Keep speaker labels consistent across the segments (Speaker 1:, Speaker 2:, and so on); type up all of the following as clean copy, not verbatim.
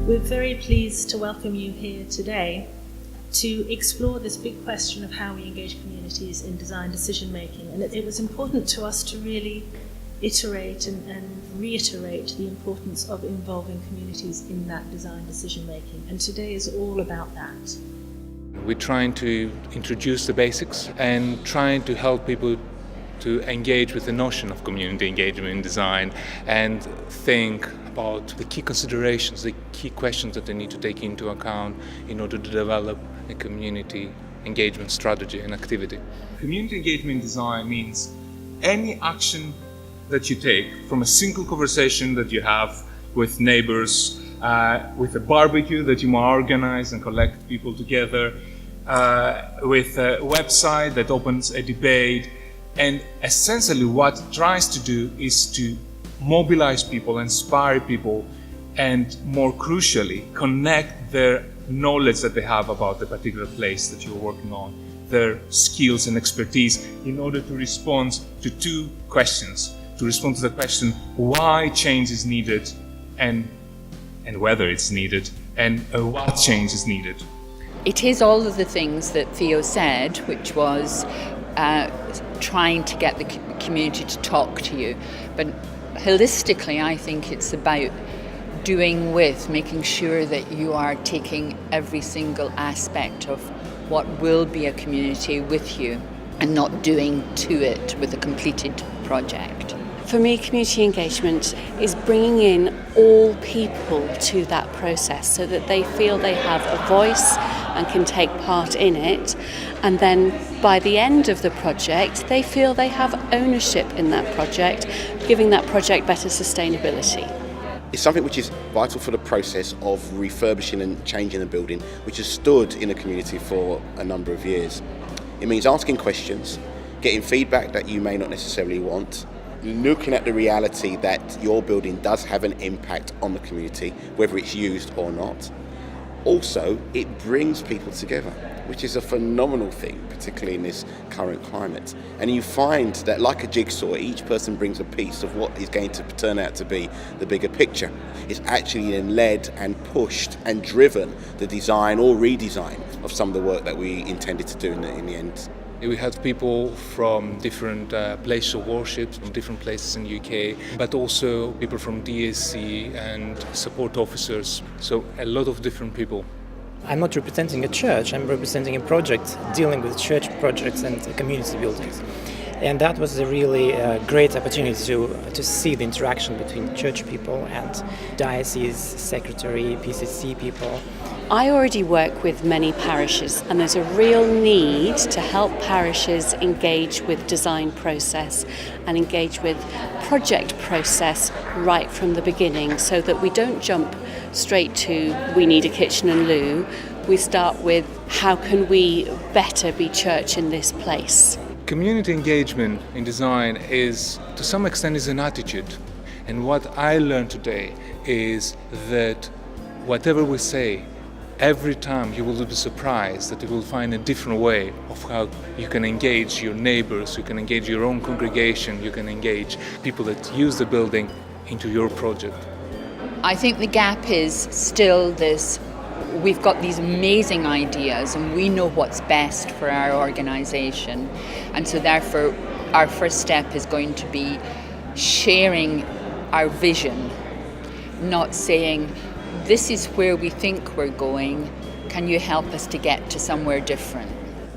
Speaker 1: We're very pleased to welcome you here today to explore this big question of how we engage communities in design decision making. And it was important to us to really iterate and reiterate the importance of involving communities in that design decision making. And today is all about that.
Speaker 2: We're trying to introduce the basics and trying to help people to engage with the notion of community engagement in design and think about the key considerations, the key questions that they need to take into account in order to develop a community engagement strategy and activity.
Speaker 3: Community engagement in design means any action that you take, from a single conversation that you have with neighbors, with a barbecue that you might organize and collect people together, with a website that opens a debate. And essentially what it tries to do is to mobilize people, inspire people, and more crucially, connect their knowledge that they have about the particular place that you're working on, their skills and expertise, in order to respond to two questions. To respond to the question why change is needed and whether it's needed, and what change is needed.
Speaker 4: It is all of the things that Theo said, which was trying to get the community to talk to you. But holistically, I think it's about doing with, making sure that you are taking every single aspect of what will be a community with you and not doing to it with a completed project.
Speaker 5: For me, community engagement is bringing in all people to that process so that they feel they have a voice and can take part in it. And then by the end of the project, they feel they have ownership in that project, giving that project better sustainability.
Speaker 6: It's something which is vital for the process of refurbishing and changing a building, which has stood in a community for a number of years. It means asking questions, getting feedback that you may not necessarily want, looking at the reality that your building does have an impact on the community, whether it's used or not. Also, it brings people together, which is a phenomenal thing, particularly in this current climate. And you find that, like a jigsaw, each person brings a piece of what is going to turn out to be the bigger picture. It's actually then led and pushed and driven the design or redesign of some of the work that we intended to do in the end.
Speaker 2: We had people from different places of worship, from different places in the UK, but also people from DSC and support officers, so a lot of different people.
Speaker 7: I'm not representing a church, I'm representing a project dealing with church projects and community buildings. And that was a really great opportunity to see the interaction between church people and diocese, secretary, PCC people.
Speaker 5: I already work with many parishes, and there's a real need to help parishes engage with design process and engage with project process right from the beginning, so that we don't jump straight to we need a kitchen and loo. We start with how can we better be church in this place.
Speaker 2: Community engagement in design is, to some extent, is an attitude. And what I learned today is that whatever we say, every time you will be surprised that you will find a different way of how you can engage your neighbors, you can engage your own congregation, you can engage people that use the building into your project.
Speaker 4: I think the gap is still this: we've got these amazing ideas and we know what's best for our organisation, and so therefore our first step is going to be sharing our vision, not saying this is where we think we're going, can you help us to get to somewhere different?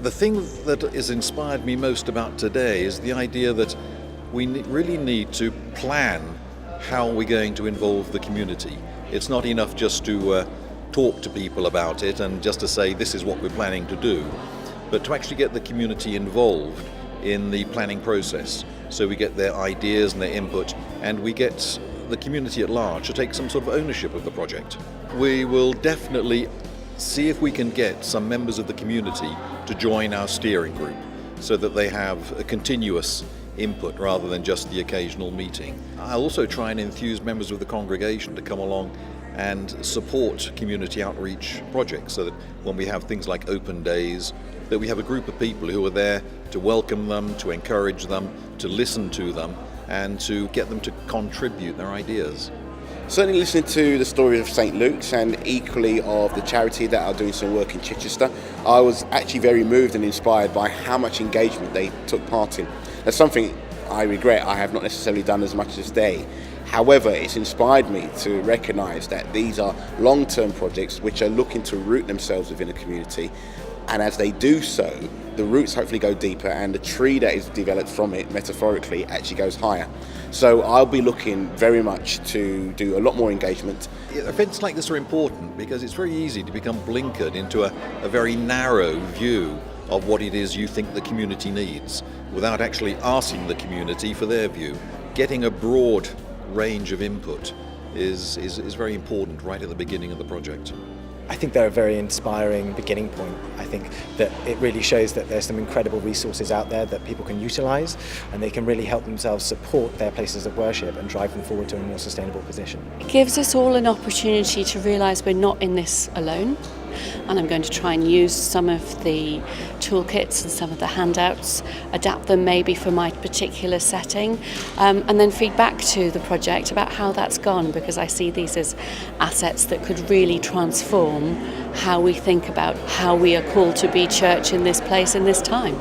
Speaker 8: The thing that has inspired me most about today is the idea that we really need to plan how we're going to involve the community. It's not enough just to talk to people about it and just to say this is what we're planning to do, but to actually get the community involved in the planning process, so we get their ideas and their input, and we get the community at large to take some sort of ownership of the project. We will definitely see if we can get some members of the community to join our steering group so that they have a continuous input rather than just the occasional meeting. I'll also try and enthuse members of the congregation to come along and support community outreach projects, so that when we have things like open days, that we have a group of people who are there to welcome them, to encourage them, to listen to them, and to get them to contribute their ideas.
Speaker 6: Certainly listening to the story of St Luke's and equally of the charity that are doing some work in Chichester, I was actually very moved and inspired by how much engagement they took part in. That's something I regret I have not necessarily done as much as they. However, it's inspired me to recognise that these are long-term projects which are looking to root themselves within a community, and as they do so, the roots hopefully go deeper and the tree that is developed from it, metaphorically, actually goes higher. So I'll be looking very much to do a lot more engagement.
Speaker 8: Events like this are important because it's very easy to become blinkered into a very narrow view of what it is you think the community needs without actually asking the community for their view. Getting a broad range of input is very important right at the beginning of the project.
Speaker 9: I think they're a very inspiring beginning point. I think that it really shows that there's some incredible resources out there that people can utilise, and they can really help themselves support their places of worship and drive them forward to a more sustainable position.
Speaker 5: It gives us all an opportunity to realise we're not in this alone, and I'm going to try and use some of the toolkits and some of the handouts, adapt them maybe for my particular setting, and then feed back to the project about how that's gone, because I see these as assets that could really transform how we think about how we are called to be church in this place in this time.